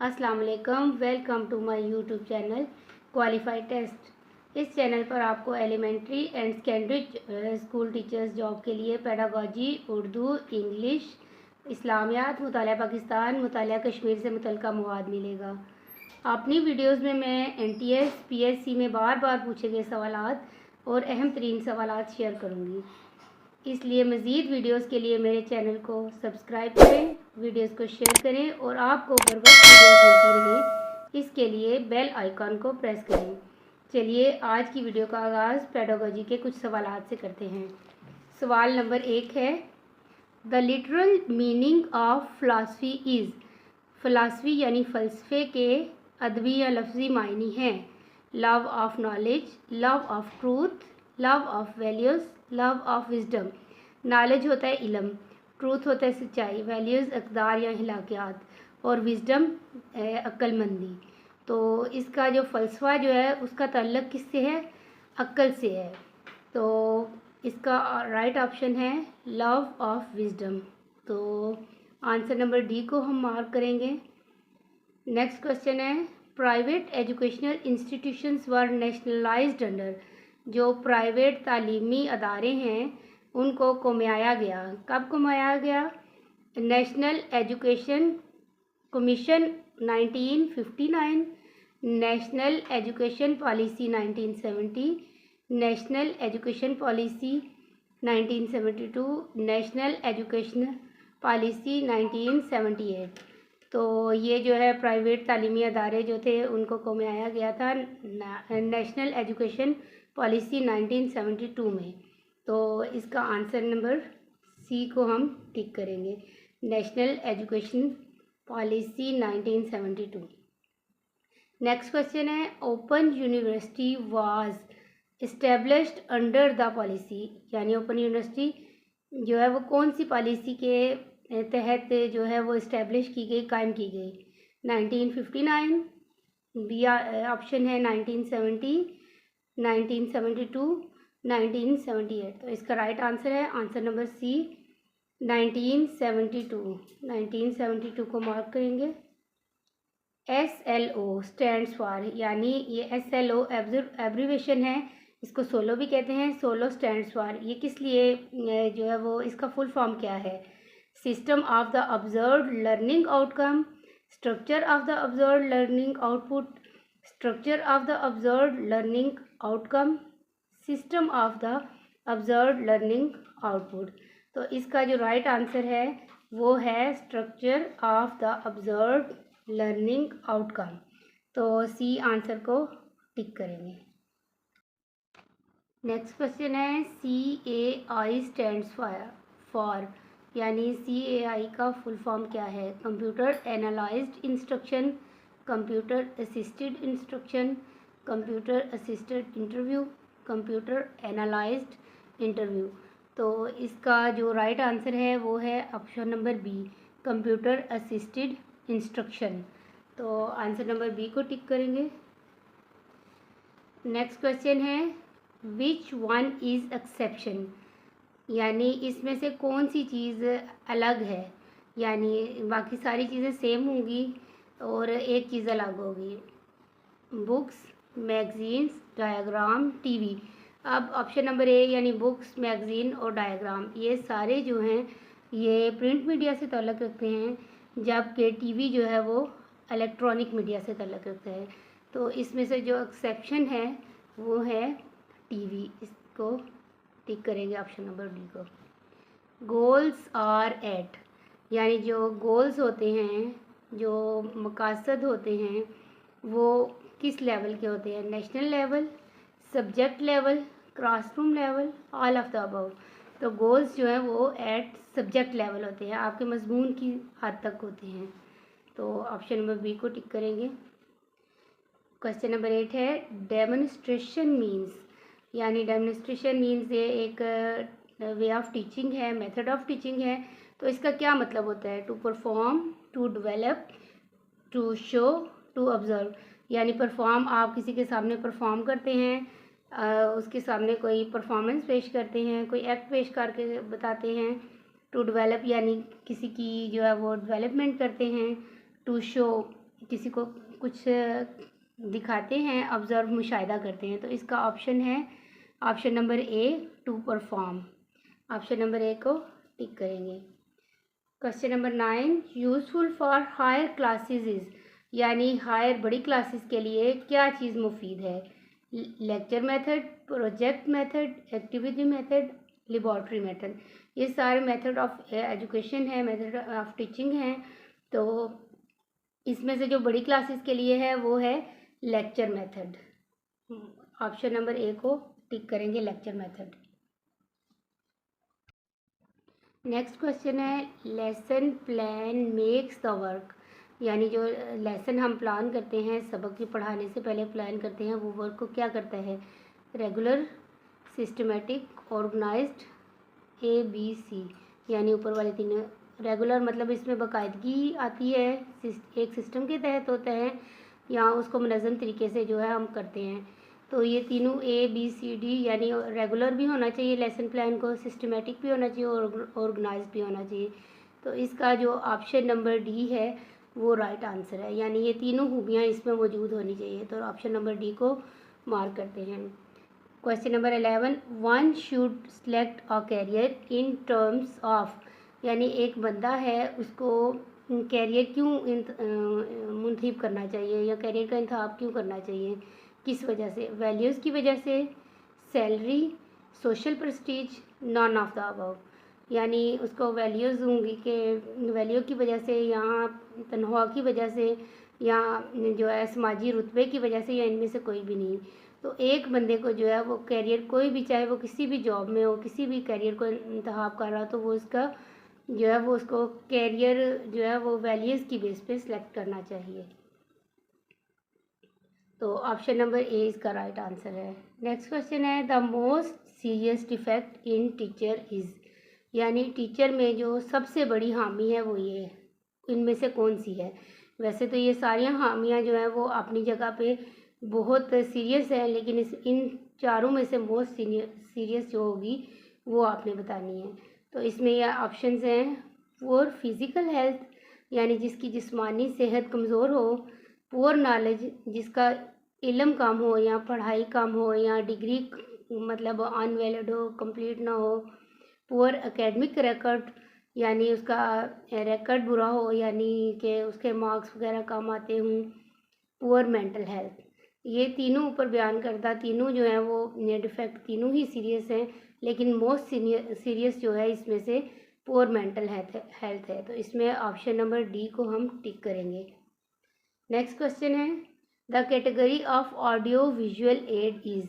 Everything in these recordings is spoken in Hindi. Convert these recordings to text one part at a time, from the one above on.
अस्सलाम वालेकुम, welcome to my YouTube channel qualified test. इस चैनल पर आपको elementary and secondary school teachers job के लिए पेडागॉजी, उर्दू, इंग्लिश, इस्लामियात, मुतालिया पाकिस्तान, मुतालिया कश्मीर से मुतल्लिका मवाद मिलेगा। अपनी वीडियोस में मैं NTS PSC में बार बार पूछे गए सवालात और अहम तरीन सवालात शेयर करूँगी। इसलिए मज़ीद वीडियोस के लिए मेरे चैनल को सब्सक्राइब करें, वीडियोस को शेयर करें और आपको बर वक्त वीडियोस मिलती रहें, इसके लिए बेल आइकॉन को प्रेस करें। चलिए आज की वीडियो का आगाज़ पेडागॉजी के कुछ सवालात से करते हैं। सवाल नंबर 1 है, the literal meaning of philosophy is. Philosophy यानी फ़लसफ़े के अदबी या लफ्ज़ी मायनी हैं love of knowledge, love of truth, love of values, love of wisdom. Knowledge होता है इल्म, ट्रूथ होता है सच्चाई, वैल्यूज़ अक़दार या अखलाकियात और विजडम अक्लमंदी। तो इसका जो फ़लसफ़ा जो है उसका ताल्लुक़ किससे है? अक्ल से है। तो इसका राइट ऑप्शन है लव ऑफ विजडम। तो आंसर नंबर डी को हम मार्क करेंगे। नेक्स्ट क्वेश्चन है, प्राइवेट एजुकेशनल इंस्टीट्यूशंस वर नेशनलाइज्ड अंडर। जो प्राइवेट तालीमी अदारे हैं उनको कमाया गया, कब कमाया गया? National education commission 1959, national education policy 1970, national education policy 1972, national education policy 1978। तो ये जो है प्राइवेट तालीमी अदारे जो थे उनको कमाया गया था नेशनल एजुकेशन पॉलिसी 1972 में। तो इसका आंसर नंबर सी को हम टिक करेंगे, national education policy 1972। Next question है, open university was established under the policy. यानी ओपन यूनिवर्सिटी जो है वो कौन सी पॉलिसी के तहत जो है वो इस्टेब्लिश की गई, कायम की गई? 1959, बी ऑप्शन है 1970, 1972, 1978। तो इसका राइट आंसर है आंसर नंबर सी 1972। 1972 को मार्क करेंगे। SLO स्टैंड्स फॉर, यानी ये SLO एब्रीवेशन है, इसको सोलो भी कहते हैं। सोलो स्टैंड्स फॉर, ये किस लिए जो है वो इसका फुल फॉर्म क्या है? System of the observed learning outcome, structure of the observed learning output, structure of the observed learning outcome, system of the observed learning output. तो इसका जो राइट आंसर है वो है structure of the observed learning outcome. तो सी आंसर को टिक करेंगे। नेक्स्ट क्वेश्चन है, CAI स्टैंड्स फॉर, यानी CAI का फुल फॉर्म क्या है? Computer analysed instruction, computer assisted instruction, computer assisted interview, computer analyzed interview. तो इसका जो राइट आंसर है वो है option number B, computer assisted instruction. तो आंसर नंबर बी को टिक करेंगे। नेक्स्ट क्वेश्चन है, विच वन इज़ एक्सेप्शन। यानी इसमें से कौन सी चीज़ अलग है? यानी बाकी सारी चीज़ें सेम होंगी और एक चीज़ अलग होगी। Books, magazines, diagram, TV. अब ऑप्शन नंबर ए यानी बुक्स, मैगज़ीन और डायग्राम, ये सारे जो हैं ये प्रिंट मीडिया से ताल्लुक़ रखते हैं, जबकि टीवी जो है वो इलेक्ट्रॉनिक मीडिया से ताल्लुक़ रखता है। तो इसमें से जो एक्सेप्शन है वो है टीवी। इसको टिक करेंगे ऑप्शन नंबर डी को। गोल्स आर एट, यानी जो गोल्स होते हैं, जो मकासद होते हैं वो किस लेवल के होते हैं? National level, subject level, classroom level, all of the above. तो गोल्स जो हैं वो एट सब्जेक्ट लेवल होते हैं, आपके मजमून की हद तक होते हैं। तो ऑप्शन नंबर बी को टिक करेंगे। क्वेश्चन नंबर 8 है, डेमोन्स्ट्रेशन मीन्स। यानी डेमोन्स्ट्रेशन मीन्स ये एक वे ऑफ टीचिंग है, मेथड ऑफ टीचिंग है। तो इसका क्या मतलब होता है? To perform, to develop, to show, to observe. यानी परफॉर्म, आप किसी के सामने परफॉर्म करते हैं, उसके सामने कोई परफॉर्मेंस पेश करते हैं, कोई एक्ट पेश करके बताते हैं। टू डेवलप यानी किसी की जो है वो डेवलपमेंट करते हैं। टू शो किसी को कुछ दिखाते हैं, ऑब्ज़र्व मुशाहिदा करते हैं। तो इसका ऑप्शन है option number A, to perform. Option number A को टिक करेंगे। Question number 9, useful for higher classes is, यानी हायर बड़ी क्लासेस के लिए क्या चीज़ मुफीद है? Lecture method, project method, activity method, laboratory method. ये सारे मेथड ऑफ एजुकेशन है, मेथड ऑफ टीचिंग है। तो इसमें से जो बड़ी क्लासेस के लिए है वो है lecture method. Option number A को टिक करेंगे, लेक्चर मेथड। नेक्स्ट क्वेश्चन है, lesson plan makes the work, यानी जो लेसन हम प्लान करते हैं, सबक की पढ़ाने से पहले प्लान करते हैं, वो वर्क को क्या करता है? Regular, systematic, organized, A B C, यानी ऊपर वाले तीनों। रेगुलर मतलब इसमें बाकायदगी आती है, एक सिस्टम के तहत होता है, या उसको मुनज़्ज़म तरीके से जो है हम करते हैं। तो ये तीनों ए बी सी डी, यानी रेगुलर भी होना चाहिए लेसन प्लान को, सिस्टमेटिक भी होना चाहिए और ऑर्गेनाइज भी होना चाहिए। तो इसका जो ऑप्शन नंबर डी है वो राइट आंसर है, यानी ये तीनों खूबियाँ इसमें मौजूद होनी चाहिए। तो ऑप्शन नंबर डी को मार्क करते हैं। Question number 11, one should select a career in terms of, यानी एक बंदा है उसको कैरियर क्यों मुंतखब करना चाहिए, या कैरियर का इंतखाब क्यों करना चाहिए, किस वजह से? वैल्यूज़ की वजह से, salary, social Prestige, none of the above, यानी उसको वैल्यूज़ होंगी कि वैल्यू की वजह से, या तनख्वाह की वजह से, या जो है समाजी रुतबे की वजह से, या इनमें से कोई भी नहीं। तो एक बंदे को जो है वो कैरियर कोई भी, चाहे वो किसी भी जॉब में हो, किसी भी कैरियर को इंतखाब कर रहा हो, तो वो उसका जो है वो उसको कैरियर जो है वो वैल्यूज़ की बेस पे सिलेक्ट करना चाहिए। तो ऑप्शन नंबर ए इसका राइट आंसर है। नेक्स्ट क्वेश्चन है, the most serious defect in teacher is, यानी टीचर में जो सबसे बड़ी खामी है वो ये, इनमें से कौन सी है? वैसे तो ये सारी खामियां जो हैं वो अपनी जगह पे बहुत सीरियस है, लेकिन इन चारों में से मोस्ट सीरियस जो होगी वो आपने बतानी है। तो इसमें यह ऑप्शंस हैं, पुअर फिज़िकल हेल्थ, यानी जिसकी जिस्मानी सेहत कमज़ोर हो, पुअर नॉलेज, जिसका इल्म कम हो या पढ़ाई कम हो, या डिग्री मतलब अनवैलिड हो, कंप्लीट ना हो, पुअर एकेडमिक रिकॉर्ड, यानी उसका रिकॉर्ड बुरा हो, यानी कि उसके मार्क्स वगैरह कम आते हों, पुअर मेंटल हेल्थ। ये तीनों ऊपर बयान करता तीनों जो हैं वो डिफेक्ट तीनों ही सीरियस हैं, लेकिन मोस्ट सीरियस जो है इसमें से पुअर मेंटल हेल्थ है। तो इसमें ऑप्शन नंबर डी को हम टिक करेंगे। नेक्स्ट क्वेश्चन है, the category of audio visual add is,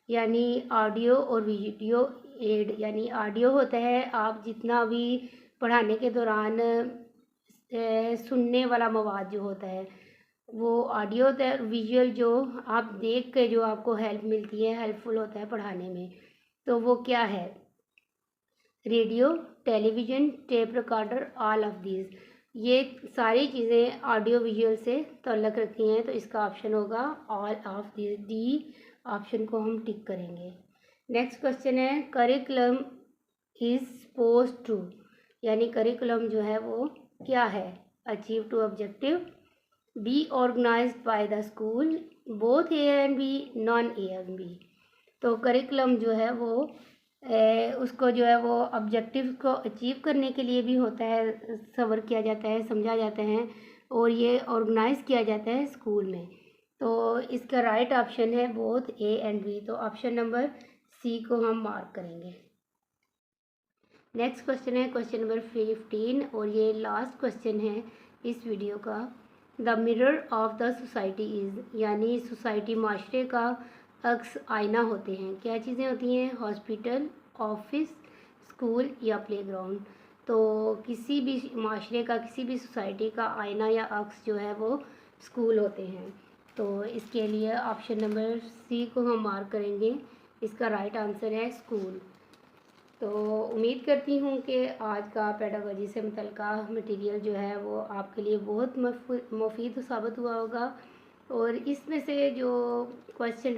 यानी ऑडियो और वीडियो एड, यानी ऑडियो होता है आप जितना भी पढ़ाने के दौरान सुनने वाला मवाद जो होता है वो ऑडियो होता है, विजुअल जो आप देख के जो आपको हेल्प मिलती है, हेल्पफुल होता है पढ़ाने में, तो वो क्या है? Radio, television, tape recorder, all of these, ये सारी चीज़ें ऑडियो विजुअल से ताल्लुक़ रखती हैं। तो इसका ऑप्शन होगा all of these, D option को हम टिक करेंगे। नेक्स्ट क्वेश्चन है, करिकुलम इज़ सपोज टू, यानी करिकुलम जो है वो क्या है? Achieve to objective, be organized by the school, both A and B, none A and B. तो करिकुलम जो है वो उसको जो है वो ऑब्जेक्टिव को अचीव करने के लिए भी होता है, कवर किया जाता है, समझा जाता है, और ये ऑर्गेनाइज किया जाता है स्कूल में। तो इसका राइट ऑप्शन है बोथ ए एंड बी। तो ऑप्शन नंबर सी को हम मार्क करेंगे। नेक्स्ट क्वेश्चन है क्वेश्चन नंबर 15, और ये लास्ट क्वेश्चन है इस वीडियो का। The mirror of the society is, यानी सोसाइटी माशरे का अक्स आईना होते हैं। क्या चीज़ें होती हैं? हॉस्पिटल, ऑफिस, स्कूल या प्लेग्राउंड। तो किसी भी माशरे का, किसी भी सोसाइटी का आईना या अक्स जो है वो स्कूल होते हैं। तो इसके लिए ऑप्शन नंबर सी को हम मार्क करेंगे। इसका राइट आंसर है स्कूल। तो उम्मीद करती हूँ कि आज का पेडागोजी से मुतल्लिका मटेरियल जो है वो आपके लिए बहुत मुफीद साबित हुआ होगा, और इसमें से जो क्वेश्चन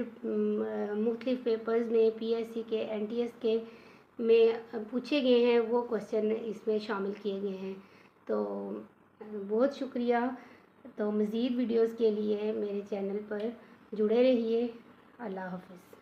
मुख्तलिफ पेपर्स में पीएससी के, एनटीएस के में पूछे गए हैं वो क्वेश्चन इसमें शामिल किए गए हैं। तो बहुत शुक्रिया। तो मज़ीद वीडियोस के लिए मेरे चैनल पर जुड़े रहिए। अल्लाह हाफ़िज़।